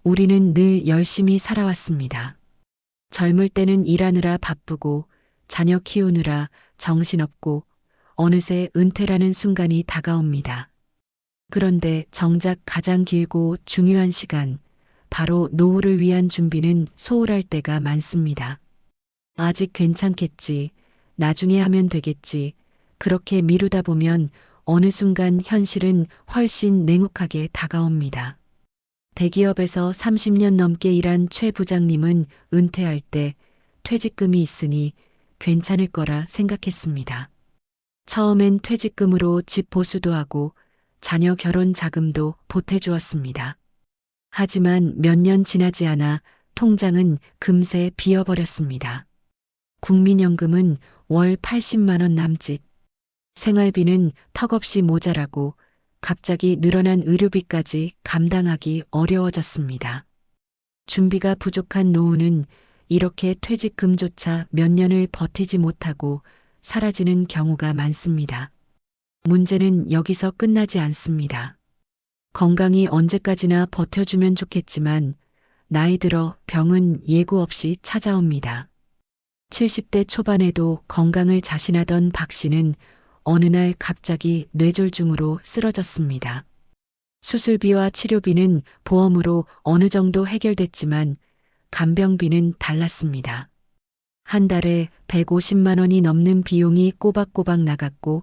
우리는 늘 열심히 살아왔습니다. 젊을 때는 일하느라 바쁘고 자녀 키우느라 정신없고 어느새 은퇴라는 순간이 다가옵니다. 그런데 정작 가장 길고 중요한 시간, 바로 노후를 위한 준비는 소홀할 때가 많습니다. 아직 괜찮겠지, 나중에 하면 되겠지, 그렇게 미루다 보면 어느 순간 현실은 훨씬 냉혹하게 다가옵니다. 대기업에서 30년 넘게 일한 최 부장님은 은퇴할 때 퇴직금이 있으니 괜찮을 거라 생각했습니다. 처음엔 퇴직금으로 집 보수도 하고 자녀 결혼 자금도 보태주었습니다. 하지만 몇 년 지나지 않아 통장은 금세 비어버렸습니다. 국민연금은 월 80만 원 남짓, 생활비는 턱없이 모자라고 갑자기 늘어난 의료비까지 감당하기 어려워졌습니다. 준비가 부족한 노후는 이렇게 퇴직금조차 몇 년을 버티지 못하고 사라지는 경우가 많습니다. 문제는 여기서 끝나지 않습니다. 건강이 언제까지나 버텨주면 좋겠지만 나이 들어 병은 예고 없이 찾아옵니다. 70대 초반에도 건강을 자신하던 박 씨는 어느 날 갑자기 뇌졸중으로 쓰러졌습니다. 수술비와 치료비는 보험으로 어느 정도 해결됐지만 간병비는 달랐습니다. 한 달에 150만 원이 넘는 비용이 꼬박꼬박 나갔고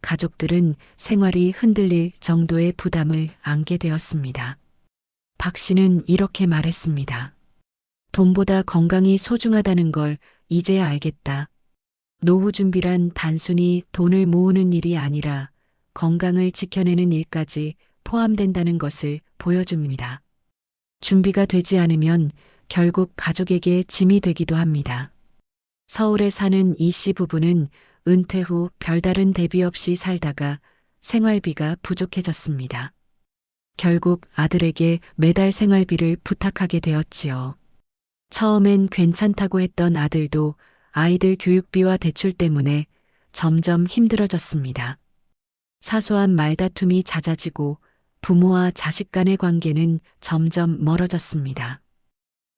가족들은 생활이 흔들릴 정도의 부담을 안게 되었습니다. 박 씨는 이렇게 말했습니다. 돈보다 건강이 소중하다는 걸 이제야 알겠다. 노후 준비란 단순히 돈을 모으는 일이 아니라 건강을 지켜내는 일까지 포함된다는 것을 보여줍니다. 준비가 되지 않으면 결국 가족에게 짐이 되기도 합니다. 서울에 사는 이 씨 부부는 은퇴 후 별다른 대비 없이 살다가 생활비가 부족해졌습니다. 결국 아들에게 매달 생활비를 부탁하게 되었지요. 처음엔 괜찮다고 했던 아들도 아이들 교육비와 대출 때문에 점점 힘들어졌습니다. 사소한 말다툼이 잦아지고 부모와 자식 간의 관계는 점점 멀어졌습니다.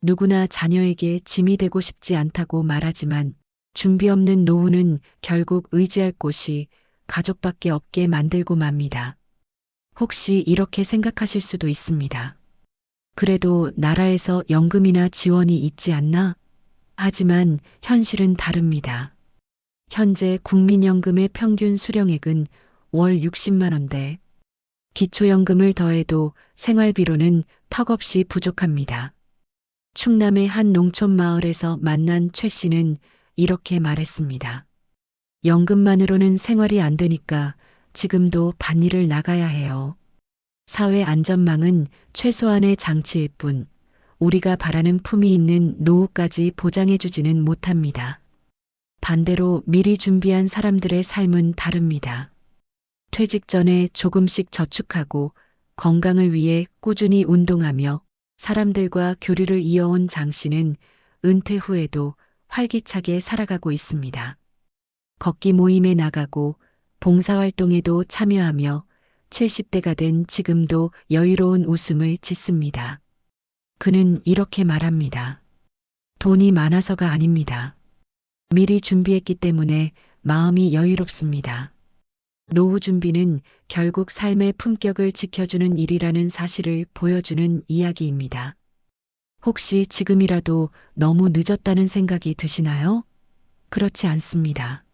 누구나 자녀에게 짐이 되고 싶지 않다고 말하지만 준비 없는 노후는 결국 의지할 곳이 가족밖에 없게 만들고 맙니다. 혹시 이렇게 생각하실 수도 있습니다. 그래도 나라에서 연금이나 지원이 있지 않나? 하지만 현실은 다릅니다. 현재 국민연금의 평균 수령액은 월 60만 원대, 기초연금을 더해도 생활비로는 턱없이 부족합니다. 충남의 한 농촌 마을에서 만난 최 씨는 이렇게 말했습니다. 연금만으로는 생활이 안 되니까 지금도 밭일을 나가야 해요. 사회 안전망은 최소한의 장치일 뿐 우리가 바라는 품위 있는 노후까지 보장해주지는 못합니다. 반대로 미리 준비한 사람들의 삶은 다릅니다. 퇴직 전에 조금씩 저축하고 건강을 위해 꾸준히 운동하며 사람들과 교류를 이어온 장 씨는 은퇴 후에도 활기차게 살아가고 있습니다. 걷기 모임에 나가고 봉사활동에도 참여하며 70대가 된 지금도 여유로운 웃음을 짓습니다. 그는 이렇게 말합니다. 돈이 많아서가 아닙니다. 미리 준비했기 때문에 마음이 여유롭습니다. 노후 준비는 결국 삶의 품격을 지켜주는 일이라는 사실을 보여주는 이야기입니다. 혹시 지금이라도 너무 늦었다는 생각이 드시나요? 그렇지 않습니다.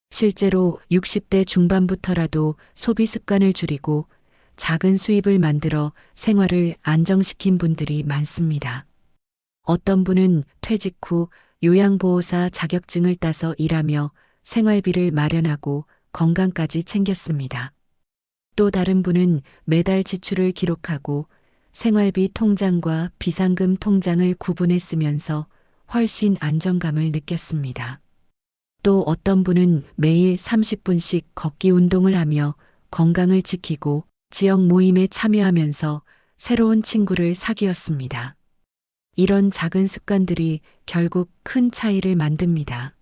실제로 60대 중반부터라도 소비 습관을 줄이고 작은 수입을 만들어 생활을 안정시킨 분들이 많습니다. 어떤 분은 퇴직 후 요양보호사 자격증을 따서 일하며 생활비를 마련하고 건강까지 챙겼습니다. 또 다른 분은 매달 지출을 기록하고 생활비 통장과 비상금 통장을 구분해 쓰면서 훨씬 안정감을 느꼈습니다. 또 어떤 분은 매일 30분씩 걷기 운동을 하며 건강을 지키고 지역 모임에 참여하면서 새로운 친구를 사귀었습니다. 이런 작은 습관들이 결국 큰 차이를 만듭니다.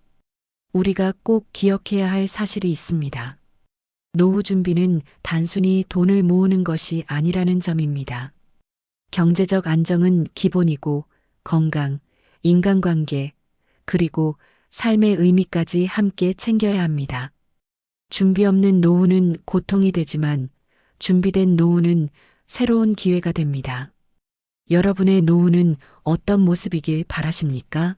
우리가 꼭 기억해야 할 사실이 있습니다. 노후 준비는 단순히 돈을 모으는 것이 아니라는 점입니다. 경제적 안정은 기본이고 건강, 인간관계, 그리고 삶의 의미까지 함께 챙겨야 합니다. 준비 없는 노후는 고통이 되지만 준비된 노후는 새로운 기회가 됩니다. 여러분의 노후는 어떤 모습이길 바라십니까?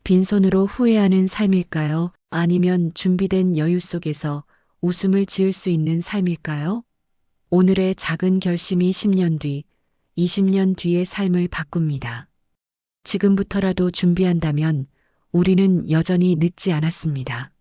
빈손으로 후회하는 삶일까요? 아니면 준비된 여유 속에서 웃음을 지을 수 있는 삶일까요? 오늘의 작은 결심이 10년 뒤, 20년 뒤의 삶을 바꿉니다. 지금부터라도 준비한다면 우리는 여전히 늦지 않았습니다.